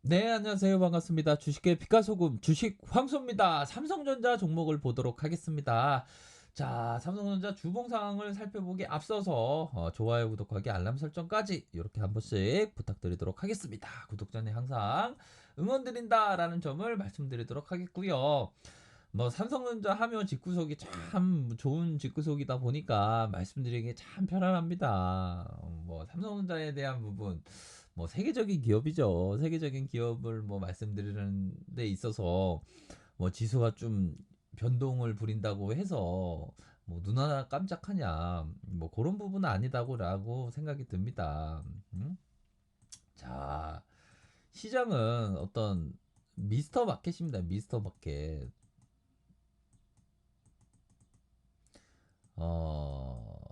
네, 안녕하세요. 반갑습니다. 주식계 피카소금 주식 황소입니다. 삼성전자 종목을 보도록 하겠습니다. 자, 삼성전자 주봉 상황을 살펴보기 앞서서 좋아요, 구독하기, 알람 설정까지 이렇게 한 번씩 부탁드리도록 하겠습니다. 구독 전에 항상 응원드린다라는 점을 말씀드리도록 하겠고요. 뭐 삼성전자 하면 집구석이 참 좋은 집구석이다 보니까 말씀드리기 참 편안합니다. 뭐 삼성전자에 대한 부분 뭐 세계적인 기업이죠. 세계적인 기업을 뭐 말씀드리는 데 있어서 뭐 지수가 좀 변동을 부린다고 해서 뭐 눈 하나 깜짝하냐 뭐 그런 부분은 아니다고라고 생각이 듭니다. 자, 시장은 어떤 미스터 마켓입니다. 미스터 마켓. 어,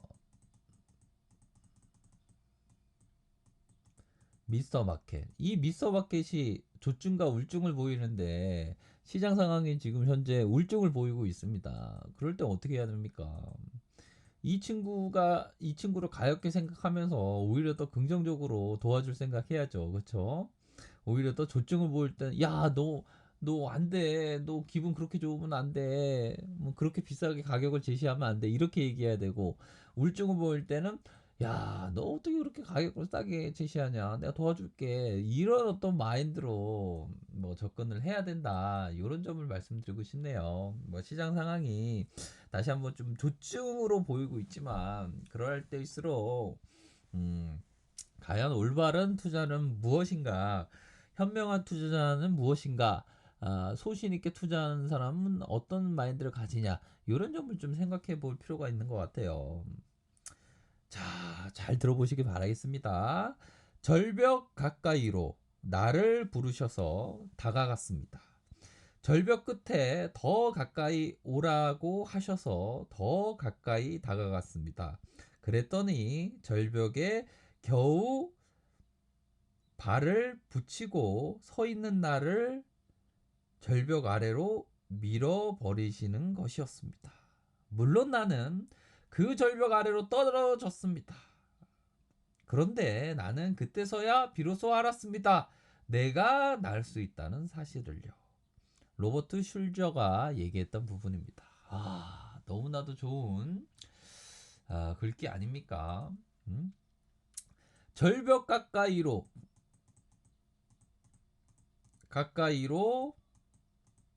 미스터 마켓. 이 미스터 마켓이 조증과 울증을 보이는데 시장 상황이 지금 현재 울증을 보이고 있습니다. 그럴 때 어떻게 해야 됩니까? 이 친구를 가볍게 생각하면서 오히려 더 긍정적으로 도와줄 생각해야죠. 그렇죠? 오히려 더 조증을 보일 땐 야, 너 안 돼. 너 기분 그렇게 좋으면 안 돼. 뭐 그렇게 비싸게 가격을 제시하면 안 돼. 이렇게 얘기해야 되고 우울증을 보일 때는 야, 너 어떻게 그렇게 가격을 싸게 제시하냐? 내가 도와줄게. 이런 어떤 마인드로 뭐 접근을 해야 된다. 이런 점을 말씀드리고 싶네요. 뭐 시장 상황이 다시 한번 좀 조증으로 보이고 있지만 그럴 때일수록 음, 과연 올바른 투자는 무엇인가? 현명한 투자는 무엇인가? 소신 있게 투자하는 사람은 어떤 마인드를 가지냐? 이런 점을 좀 생각해 볼 필요가 있는 것 같아요. 자, 잘 들어보시기 바라겠습니다. 절벽 가까이로 나를 부르셔서 다가갔습니다. 절벽 끝에 더 가까이 오라고 하셔서 더 가까이 다가갔습니다. 그랬더니 절벽에 겨우 발을 붙이고 서 있는 나를 절벽 아래로 밀어버리시는 것이었습니다. 물론 나는 그 절벽 아래로 떨어졌습니다. 그런데 나는 그때서야 비로소 알았습니다. 내가 날 수 있다는 사실을요. 로버트 슐저가 얘기했던 부분입니다. 너무나도 좋은 글귀 아닙니까? 음? 절벽 가까이로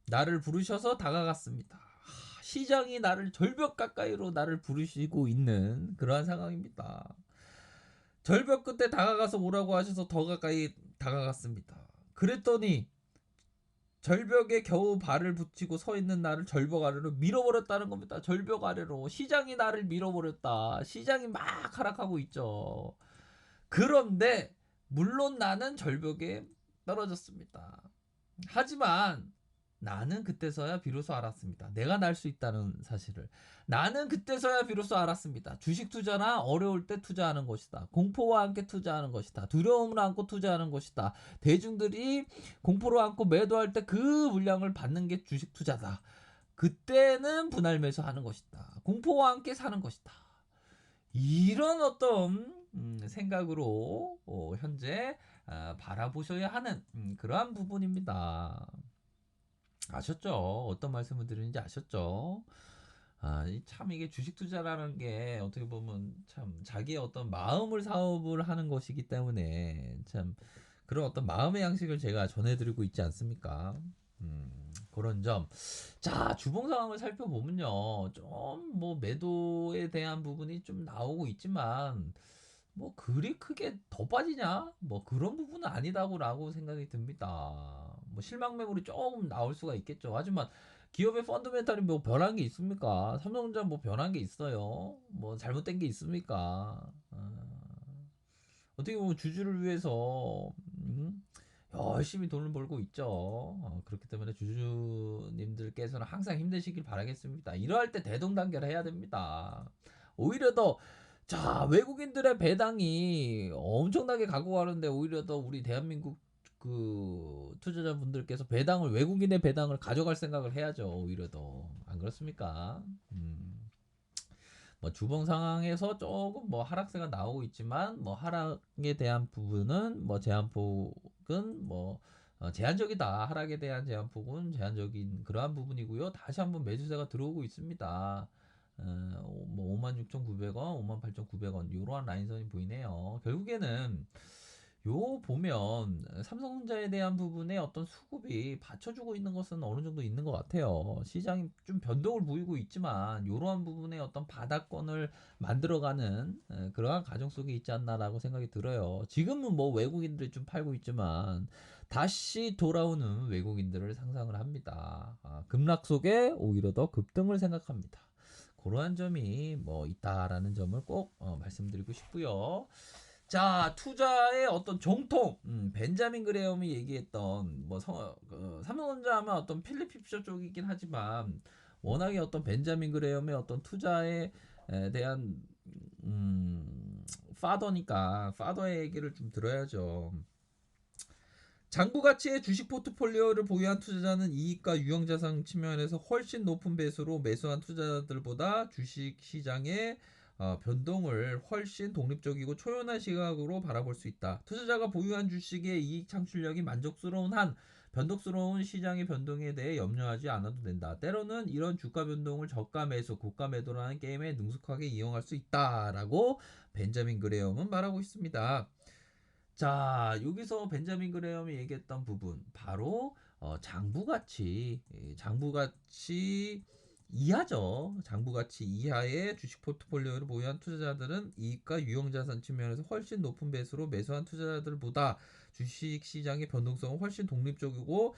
나를 부르셔서 다가갔습니다. 시장이 나를 절벽 가까이로 나를 부르시고 있는 그러한 상황입니다. 절벽 끝에 다가가서 오라고 하셔서 더 가까이 다가갔습니다. 그랬더니 절벽에 겨우 발을 붙이고 서 있는 나를 절벽 아래로 밀어버렸다는 겁니다. 절벽 아래로 시장이 나를 밀어버렸다. 시장이 막 하락하고 있죠. 그런데 물론 나는 절벽에 떨어졌습니다. 하지만 나는 그때서야 비로소 알았습니다. 내가 날 수 있다는 사실을. 나는 그때서야 비로소 알았습니다. 주식 투자나 어려울 때 투자하는 것이다. 공포와 함께 투자하는 것이다. 두려움을 안고 투자하는 것이다. 대중들이 공포를 안고 매도할 때 그 물량을 받는 게 주식 투자다. 그때는 분할 매수하는 것이다. 공포와 함께 사는 것이다. 이런 어떤 생각으로 현재 바라보셔야 하는 그러한 부분입니다. 아셨죠? 어떤 말씀을 드리는지 아셨죠? 참 이게 주식 투자라는 게 어떻게 보면 참 자기의 어떤 마음을 사업을 하는 것이기 때문에 참 그런 어떤 마음의 양식을 제가 전해드리고 있지 않습니까? 그런 점. 자, 주봉 상황을 살펴보면요. 좀 뭐 매도에 대한 부분이 좀 나오고 있지만 뭐 그리 크게 더 빠지냐? 뭐 그런 부분은 아니다고라고 생각이 듭니다. 뭐 실망 매물이 조금 나올 수가 있겠죠. 하지만 기업의 펀더멘탈이 뭐 변한 게 있습니까? 삼성전자 뭐 변한 게 있어요? 뭐 잘못된 게 있습니까? 어떻게 보면 주주를 위해서 열심히 돈을 벌고 있죠. 그렇기 때문에 주주님들께서는 항상 힘내시길 바라겠습니다. 이러할 때 대동단결해야 됩니다. 오히려 더 자, 외국인들의 배당이 엄청나게 가고 가는데 오히려 더 우리 대한민국 그 투자자분들께서 배당을 외국인의 배당을 가져갈 생각을 해야죠. 오히려 더 안 그렇습니까? 뭐 주봉 상황에서 조금 뭐 하락세가 나오고 있지만 뭐 하락에 대한 부분은 뭐 제한폭은 뭐 제한적이다. 하락에 대한 제한폭은 제한적인 그러한 부분이고요. 다시 한번 매수세가 들어오고 있습니다. 뭐 56,900원, 58,900원 이러한 라인선이 보이네요. 결국에는 요 보면 삼성전자에 대한 부분에 어떤 수급이 받쳐주고 있는 것은 어느 정도 있는 것 같아요. 시장이 좀 변동을 보이고 있지만 이러한 부분에 어떤 바닥권을 만들어가는 그러한 과정 속에 있지 않나라고 생각이 들어요. 지금은 뭐 외국인들이 좀 팔고 있지만 다시 돌아오는 외국인들을 상상을 합니다. 급락 속에 오히려 더 급등을 생각합니다. 그러한 점이 뭐 있다라는 점을 꼭 말씀드리고 싶고요. 자, 투자의 어떤 정통, 벤자민 그레엄이 얘기했던 뭐 삼성전자 하면 어떤 필립 힙셔 쪽이긴 하지만 워낙에 어떤 벤자민 그레엄의 어떤 투자에 대한 파더니까 파더의 얘기를 좀 들어야죠. 장부 가치의 주식 포트폴리오를 보유한 투자자는 이익과 유형자산 측면에서 훨씬 높은 배수로 매수한 투자자들보다 주식 시장의 변동을 훨씬 독립적이고 초연한 시각으로 바라볼 수 있다. 투자자가 보유한 주식의 이익 창출력이 만족스러운 한 변덕스러운 시장의 변동에 대해 염려하지 않아도 된다. 때로는 이런 주가 변동을 저가 매수, 고가 매도라는 게임에 능숙하게 이용할 수 있다라고 벤자민 그레엄은 말하고 있습니다. 자, 여기서 벤자민 그레엄이 얘기했던 부분 바로 장부가치 이하죠. 장부가치 이하의 주식 포트폴리오를 보유한 투자자들은 이익과 유형자산 측면에서 훨씬 높은 배수로 매수한 투자자들보다 주식 시장의 변동성은 훨씬 독립적이고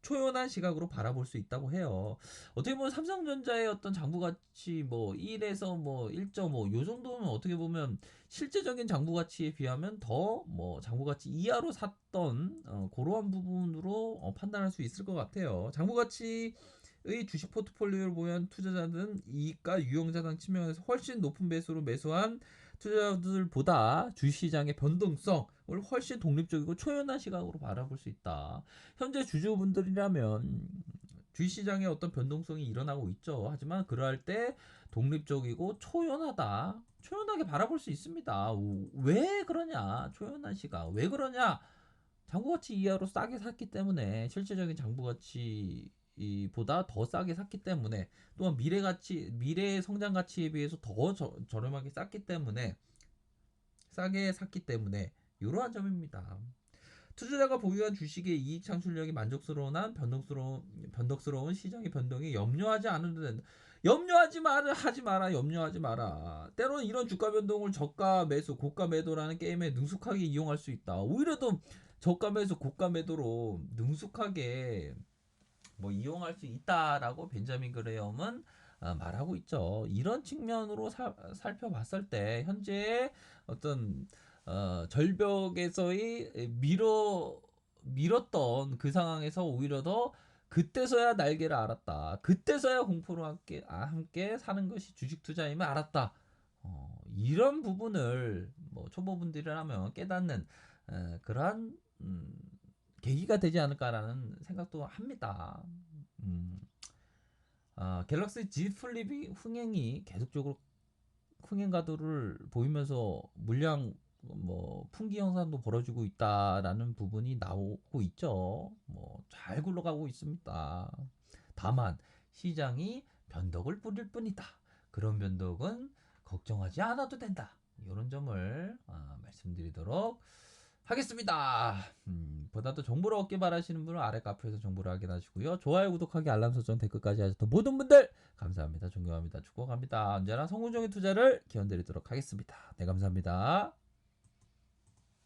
초연한 시각으로 바라볼 수 있다고 해요. 어떻게 보면 삼성전자의 어떤 장부가치 뭐 1에서 뭐 1.5 요 정도면 어떻게 보면 실제적인 장부 가치에 비하면 더 뭐 장부 가치 이하로 샀던 그러한 부분으로 판단할 수 있을 것 같아요. 장부 가치의 주식 포트폴리오를 보유한 투자자들은 이익과 유형자산 측면에서 훨씬 높은 배수로 매수한 투자자들보다 주시장의 변동성을 훨씬 독립적이고 초연한 시각으로 바라볼 수 있다. 현재 주주분들이라면 주시장의 어떤 변동성이 일어나고 있죠. 하지만 그러할 때 독립적이고 초연하게 바라볼 수 있습니다. 왜 그러냐? 초연한 시각. 왜 그러냐? 장부가치 이하로 싸게 샀기 때문에 실제적인 장부가치 보다 더 싸게 샀기 때문에 또한 미래의 성장 가치에 비해서 더 저렴하게 싸게 샀기 때문에 이러한 점입니다. 투자자가 보유한 주식의 이익 창출력이 만족스러운 한 변덕스러운 시장의 변동에 염려하지 않아도 된다. 염려하지 마라. 때로는 이런 주가 변동을 저가 매수, 고가 매도라는 게임에 능숙하게 이용할 수 있다. 오히려 더 저가 매수, 고가 매도로 능숙하게 뭐 이용할 수 있다라고 벤자민 그레엄은 말하고 있죠. 이런 측면으로 살펴봤을 때 현재의 어떤 절벽에서의 밀었던 그 상황에서 오히려 더 그때서야 날개를 알았다. 그때서야 공포로 함께 사는 것이 주식 투자임을 알았다. 이런 부분을 뭐 초보분들이라면 깨닫는 그러한 계기가 되지 않을까라는 생각도 합니다. 갤럭시 Z 플립이 계속적으로 흥행 가도를 보이면서 물량 뭐 풍기 현상도 벌어지고 있다라는 부분이 나오고 있죠. 뭐 잘 굴러가고 있습니다. 다만 시장이 변덕을 부릴 뿐이다. 그런 변덕은 걱정하지 않아도 된다. 이런 점을 말씀드리도록 하겠습니다. 보다 더 정보를 얻기 바라시는 분은 아래 카페에서 정보를 확인하시고요. 좋아요, 구독하기, 알람 설정, 댓글까지 하셨던 모든 분들 감사합니다. 존경합니다. 축복합니다. 언제나 성공적인 투자를 기원드리도록 하겠습니다. 네, 감사합니다.